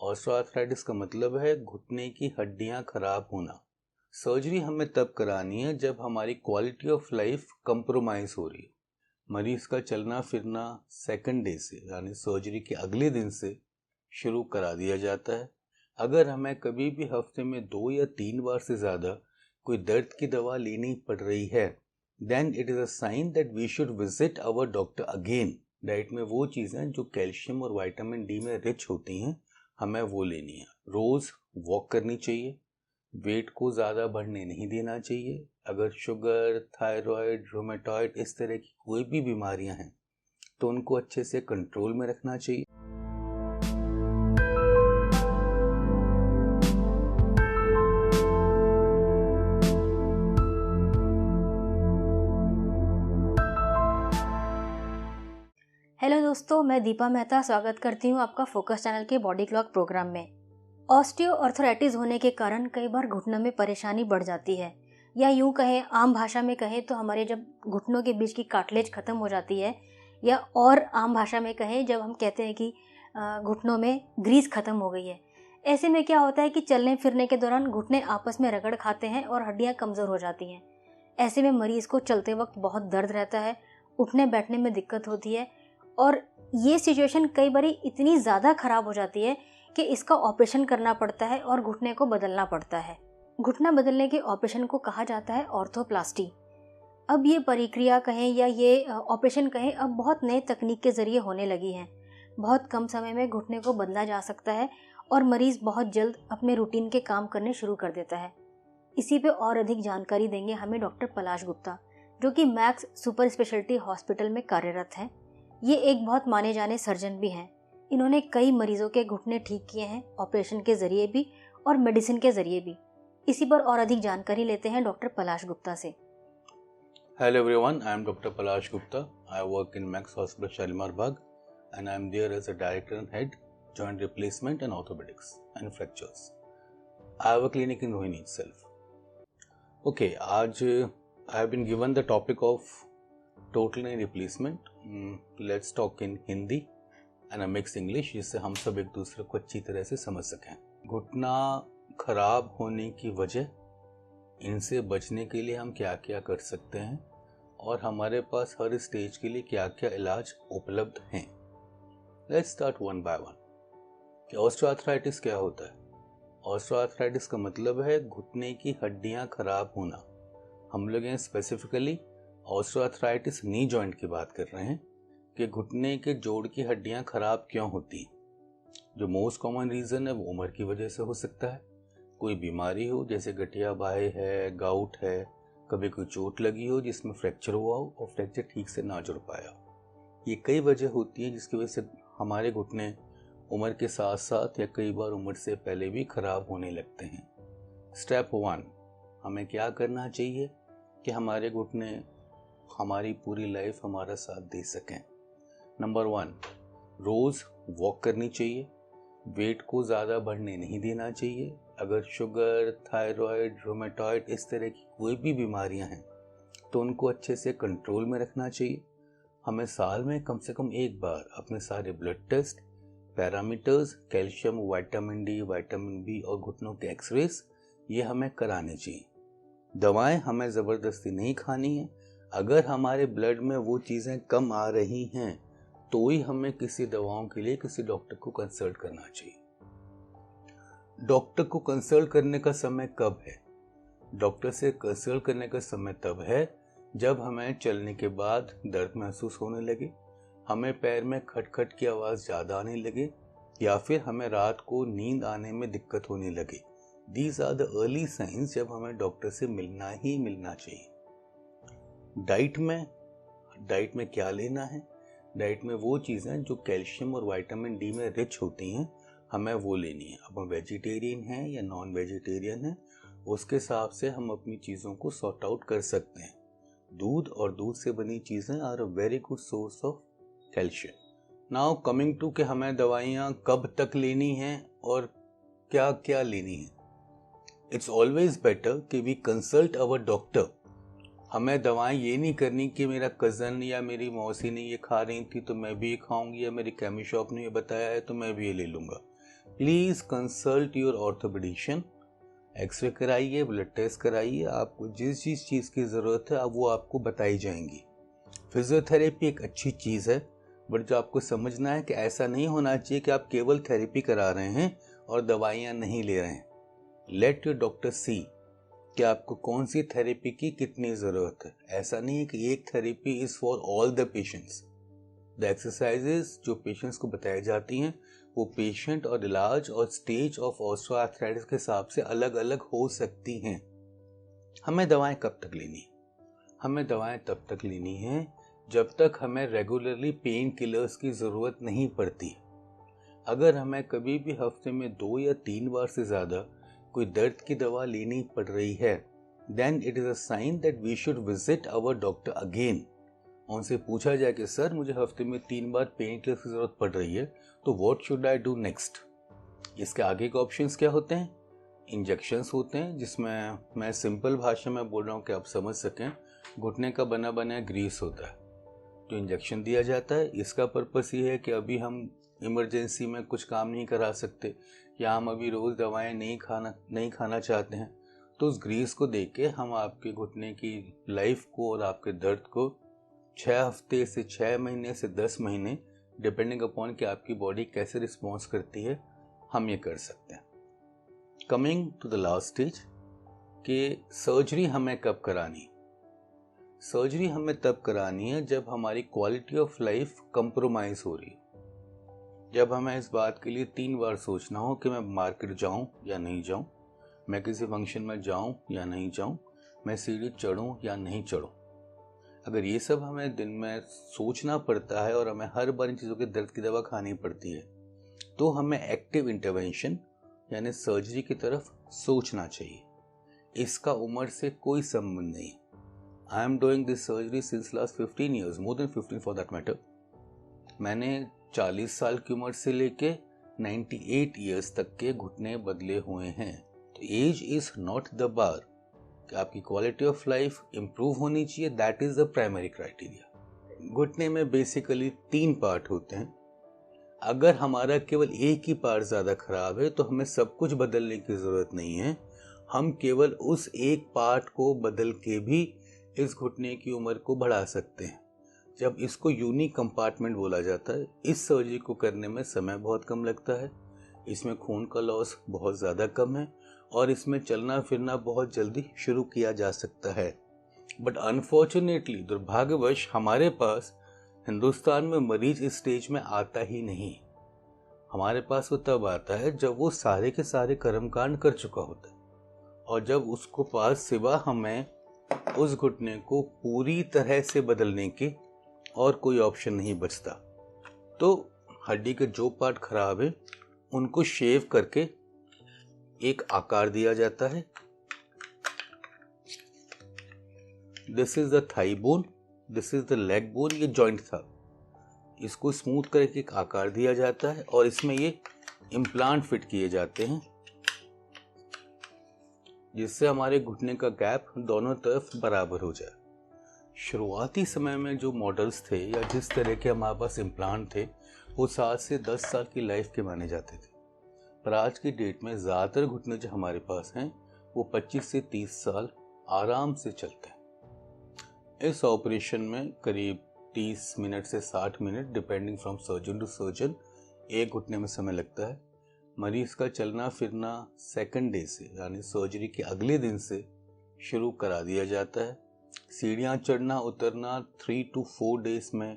Osteoarthritis का मतलब है घुटने की हड्डियां खराब होना। सर्जरी हमें तब करानी है जब हमारी क्वालिटी ऑफ लाइफ कंप्रोमाइज हो रही है। मरीज का चलना फिरना सेकंड डे से यानी सर्जरी के अगले दिन से शुरू करा दिया जाता है। अगर हमें कभी भी हफ्ते में 2 या 3 बार से ज़्यादा कोई दर्द की दवा लेनी पड़ रही है, then it is a sign that we should visit our doctor again. Diet में वो चीज़ें जो कैल्शियम और विटामिन डी में रिच होती हैं, हमें वो लेनी है। रोज़ वॉक करनी चाहिए, वेट को ज़्यादा बढ़ने नहीं देना चाहिए। अगर शुगर, थायराइड, रूमेटॉइड इस तरह की कोई भी बीमारियां हैं तो उनको अच्छे से कंट्रोल में रखना चाहिए। हेलो दोस्तों, मैं दीपा मेहता स्वागत करती हूँ आपका फोकस चैनल के बॉडी क्लॉक प्रोग्राम में। ऑस्टियोआर्थराइटिस होने के कारण कई बार घुटनों में परेशानी बढ़ जाती है, या यूं कहें, आम भाषा में कहें तो हमारे जब घुटनों के बीच की कार्टिलेज खत्म हो जाती है, या और आम भाषा में कहें जब हम कहते हैं कि घुटनों में ग्रीस खत्म हो गई है। ऐसे में क्या होता है कि चलने फिरने के दौरान घुटने आपस में रगड़ खाते हैं और हड्डियाँ कमज़ोर हो जाती हैं। ऐसे में मरीज़ को चलते वक्त बहुत दर्द रहता है, उठने बैठने में दिक्कत होती है, और ये सिचुएशन कई बार इतनी ज़्यादा ख़राब हो जाती है कि इसका ऑपरेशन करना पड़ता है और घुटने को बदलना पड़ता है। घुटना बदलने के ऑपरेशन को कहा जाता है ऑर्थोप्लास्टी। अब ये प्रक्रिया कहें या ये ऑपरेशन कहें, अब बहुत नए तकनीक के ज़रिए होने लगी हैं। बहुत कम समय में घुटने को बदला जा सकता है और मरीज़ बहुत जल्द अपने रूटीन के काम करने शुरू कर देता है। इसी पे और अधिक जानकारी देंगे हमें डॉक्टर पलाश गुप्ता, जो कि मैक्स सुपर स्पेशलिटी हॉस्पिटल में कार्यरत हैं। ये एक बहुत माने जाने सर्जन भी हैं। इन्होंने कई मरीजों के घुटने ठीक किए हैं, ऑपरेशन के जरिए भी और मेडिसिन के जरिए भी। इसी पर और अधिक जानकारी लेते हैं डॉक्टर पलाश गुप्ता से। Hello everyone, I am doctor Palash Gupta. I work in Max hospital Shalimar Bagh and I am there as a director and head joint replacement and orthopaedics and fractures. I have a clinic in Rohini itself. Okay, आज I have been given the topic of total knee replacement. Let's talk in Hindi and a mix English, जिससे हम सब एक दूसरे को अच्छी तरह से समझ सकें। घुटना खराब होने की वजह, इनसे बचने के लिए हम क्या क्या कर सकते हैं और हमारे पास हर स्टेज के लिए क्या क्या इलाज उपलब्ध हैं। Let's start one by one कि ऑस्टियोआर्थराइटिस क्या होता है। ऑस्टियोआर्थराइटिस का मतलब है घुटने की हड्डियां खराब होना। हम लोग यहाँ स्पेसिफिकली ऑस्टियोआर्थराइटिस नी जॉइंट की बात कर रहे हैं कि घुटने के जोड़ की हड्डियां खराब क्यों होती हैं। जो मोस्ट कॉमन रीज़न है वो उम्र की वजह से हो सकता है। कोई बीमारी हो, जैसे गठिया बाहे है, गाउट है, कभी कोई चोट लगी हो जिसमें फ्रैक्चर हुआ हो और फ्रैक्चर ठीक से ना जुड़ पाया। ये कई वजह होती है जिसकी वजह से हमारे घुटने उम्र के साथ साथ या कई बार उम्र से पहले भी खराब होने लगते हैं। स्टेप 1, हमें क्या करना चाहिए कि हमारे घुटने हमारी पूरी लाइफ हमारा साथ दे सकें। नंबर 1, रोज़ वॉक करनी चाहिए, वेट को ज़्यादा बढ़ने नहीं देना चाहिए। अगर शुगर, थायराइड, रूमेटॉइड इस तरह की कोई भी बीमारियां हैं तो उनको अच्छे से कंट्रोल में रखना चाहिए। हमें साल में कम से कम एक बार अपने सारे blood test, parameters, calcium, vitamin D, vitamin B और घुटनों के एक्सरेस ये हमें कराने चाहिए। दवाएं हमें ज़बरदस्ती नहीं खानी है। अगर हमारे ब्लड में वो चीज़ें कम आ रही हैं तो ही हमें किसी दवाओं के लिए किसी डॉक्टर को कंसल्ट करना चाहिए। डॉक्टर को कंसल्ट करने का समय कब है? डॉक्टर से कंसल्ट करने का समय तब है जब हमें चलने के बाद दर्द महसूस होने लगे, हमें पैर में खटखट की आवाज़ ज़्यादा आने लगे, या फिर हमें रात को नींद आने में दिक्कत होने लगे। These are the early signs जब हमें डॉक्टर से मिलना ही मिलना चाहिए। डाइट में क्या लेना है? डाइट में वो चीज़ें जो कैल्शियम और विटामिन डी में रिच होती हैं, हमें वो लेनी है। अब हम वेजिटेरियन हैं या नॉन वेजिटेरियन हैं, उसके हिसाब से हम अपनी चीज़ों को सॉर्ट आउट कर सकते हैं। दूध और दूध से बनी चीज़ें are a very good source of calcium. Now coming to कि हमें दवाइयाँ कब तक लेनी हैं और क्या क्या लेनी है। इट्स ऑलवेज बेटर कि वी कंसल्ट अवर डॉक्टर। हमें दवाएं ये नहीं करनी कि मेरा कज़न या मेरी मौसी ने ये खा रही थी तो मैं भी ये खाऊंगी, या मेरी केमी शॉप ने ये बताया है तो मैं भी ये ले लूँगा। Please consult your orthopaedician. X-ray कराइए, ब्लड टेस्ट कराइए, आपको जिस चीज़ की ज़रूरत है अब वो आपको बताई जाएंगी। फिजियोथेरेपी एक अच्छी चीज़ है, बट जो आपको समझना है कि ऐसा नहीं होना चाहिए कि आप केवल थेरेपी करा रहे हैं और दवाइयाँ नहीं ले रहे हैं। लेट योर डॉक्टर सी कि आपको कौन सी थेरेपी की कितनी ज़रूरत है। ऐसा नहीं है कि एक therapy is for all the patients. The exercises जो पेशेंट्स को बताई जाती हैं वो पेशेंट और इलाज और स्टेज ऑफ ऑस्टियोआर्थराइटिस के हिसाब से अलग अलग हो सकती हैं। हमें दवाएं कब तक लेनी है? हमें दवाएं तब तक लेनी है जब तक हमें रेगुलरली पेन किलर्स की ज़रूरत नहीं पड़ती। अगर हमें कभी भी हफ्ते में 2 या 3 बार से ज़्यादा कोई दर्द की दवा लेनी पड़ रही है, then it is a sign that we should visit our doctor again. उनसे पूछा जाए कि सर मुझे हफ्ते में 3 बार पेन किलर की ज़रूरत पड़ रही है, तो what should I do next. इसके आगे के ऑप्शंस क्या होते हैं? इंजेक्शंस होते हैं, जिसमें मैं सिंपल भाषा में बोल रहा हूँ कि आप समझ सकें। घुटने का बना बनाया ग्रीस होता है जो इंजेक्शन दिया जाता है। इसका पर्पस ये है कि अभी हम इमरजेंसी में कुछ काम नहीं करा सकते या हम अभी रोज़ दवाएं नहीं खाना चाहते हैं, तो उस ग्रीस को दे के हम आपके घुटने की लाइफ को और आपके दर्द को 6 हफ्ते से 6 महीने से 10 महीने, डिपेंडिंग अपॉन कि आपकी बॉडी कैसे रिस्पॉन्स करती है, हम ये कर सकते हैं। Coming to the last stage कि सर्जरी हमें कब करानी। सर्जरी हमें तब करानी है जब हमारी क्वालिटी ऑफ लाइफ कंप्रोमाइज़ हो रही है, जब हमें इस बात के लिए 3 बार सोचना हो कि मैं मार्केट जाऊं या नहीं जाऊं, मैं किसी फंक्शन में जाऊं या नहीं जाऊं, मैं सीढ़ी चढ़ूं या नहीं चढ़ूं। अगर ये सब हमें दिन में सोचना पड़ता है और हमें हर बार इन चीज़ों के दर्द की दवा खानी पड़ती है, तो हमें एक्टिव इंटरवेंशन यानी सर्जरी की तरफ सोचना चाहिए। इसका उम्र से कोई संबंध नहीं। I am doing this surgery since last 15 years, more than 15 for that matter. मैंने 40 साल की उम्र से लेके 98 ईयर्स तक के घुटने बदले हुए हैं। तो age is not the bar कि आपकी क्वालिटी ऑफ लाइफ इंप्रूव होनी चाहिए, that is the primary criteria. घुटने में बेसिकली 3 पार्ट होते हैं। अगर हमारा केवल एक ही पार्ट ज़्यादा खराब है तो हमें सब कुछ बदलने की ज़रूरत नहीं है। हम केवल उस एक पार्ट को बदल के भी इस घुटने की उम्र को बढ़ा सकते हैं। जब इसको यूनिक कंपार्टमेंट बोला जाता है। इस सर्जरी को करने में समय बहुत कम लगता है, इसमें खून का लॉस बहुत ज़्यादा कम है और इसमें चलना फिरना बहुत जल्दी शुरू किया जा सकता है। बट अनफॉर्चुनेटली, दुर्भाग्यवश, हमारे पास हिंदुस्तान में मरीज इस स्टेज में आता ही नहीं। हमारे पास वो तब आता है जब वो सारे के सारे कर्मकांड कर चुका होता है और जब उसको पास सिवा हमें उस घुटने को पूरी तरह से बदलने की और कोई ऑप्शन नहीं बचता। तो हड्डी के जो पार्ट खराब है उनको शेव करके एक आकार दिया जाता है। This is the thigh bone, this is the leg bone, ये जॉइंट था। इसको स्मूथ करके एक आकार दिया जाता है और इसमें ये इम्प्लांट फिट किए जाते हैं जिससे हमारे घुटने का गैप दोनों तरफ बराबर हो जाए। शुरुआती समय में जो मॉडल्स थे या जिस तरह के हमारे पास इम्प्लांट थे वो 7 से 10 साल की लाइफ के माने जाते थे, पर आज की डेट में ज़्यादातर घुटने जो हमारे पास हैं वो 25 से 30 साल आराम से चलते हैं। इस ऑपरेशन में करीब 30 मिनट से 60 minute depending from surgeon to surgeon एक घुटने में समय लगता है। मरीज का चलना फिरना सेकंड डे से यानी सर्जरी के अगले दिन से शुरू करा दिया जाता है। सीढ़ियाँ चढ़ना उतरना 3 to 4 डेज में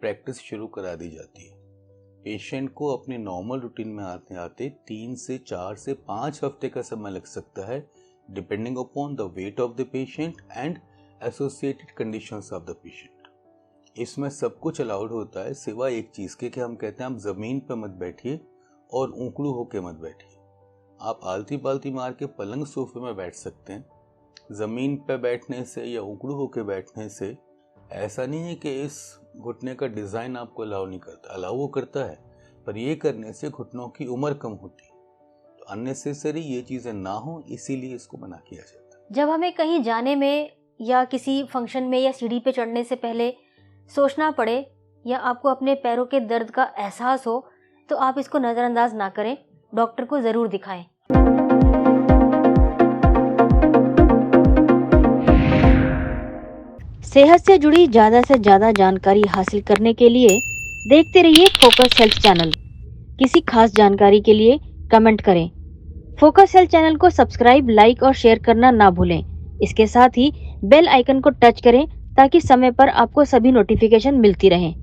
प्रैक्टिस शुरू करा दी जाती है। पेशेंट को अपने नॉर्मल रूटीन में आते आते 3 से 4 से 5 हफ्ते का समय लग सकता है, depending upon the weight of the patient and associated conditions of the patient. इसमें सब कुछ अलाउड होता है सिवा एक चीज़ के कि हम कहते हैं आप ज़मीन पर मत बैठिए और ऊँकड़ू होके मत बैठिए। आप आलती पालती मार के पलंग सोफे में बैठ सकते हैं। ज़मीन पर बैठने से या ऊँकड़ू होके बैठने से ऐसा नहीं है कि इस घुटने का डिज़ाइन आपको अलाउ नहीं करता, अलाउ वो करता है, पर ये करने से घुटनों की उम्र कम होती है। तो अननेसेसरी ये चीज़ें ना हो, इसीलिए इसको मना किया जाता है। जब हमें कहीं जाने में या किसी फंक्शन में या सीढ़ी पे चढ़ने से पहले सोचना पड़े या आपको अपने पैरों के दर्द का एहसास हो तो आप इसको नज़रअंदाज ना करें। डॉक्टर को ज़रूर दिखाएं। सेहत से जुड़ी ज़्यादा से ज़्यादा जानकारी हासिल करने के लिए देखते रहिए फोकस हेल्थ चैनल। किसी खास जानकारी के लिए कमेंट करें। फोकस हेल्थ चैनल को सब्सक्राइब, लाइक और शेयर करना ना भूलें। इसके साथ ही बेल आइकन को टच करें ताकि समय पर आपको सभी नोटिफिकेशन मिलती रहें।